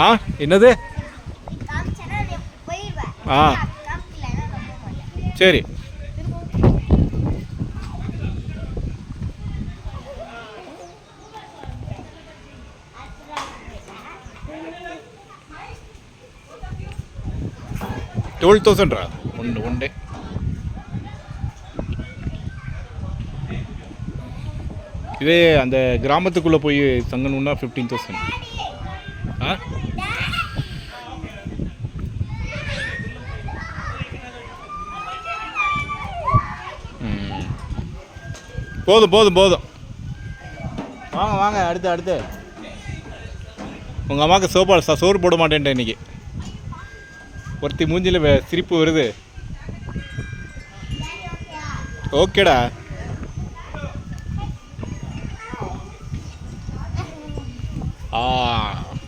ஆ என்னது? ஆ சரி. $12,000 one day. இதே அந்த கிராமத்துக்குள்ளே போய் தங்கணுன்னா 15,000. ஆ போதும் போதும் போதும். வாங்க வாங்க, அடுத்து உங்கள் அம்மாவுக்கு சோறு போட மாட்டேன்ட்டேன் இன்றைக்கி. ஒருத்தி மூஞ்சியில் சிரிப்பு வருது. ஓகேடா.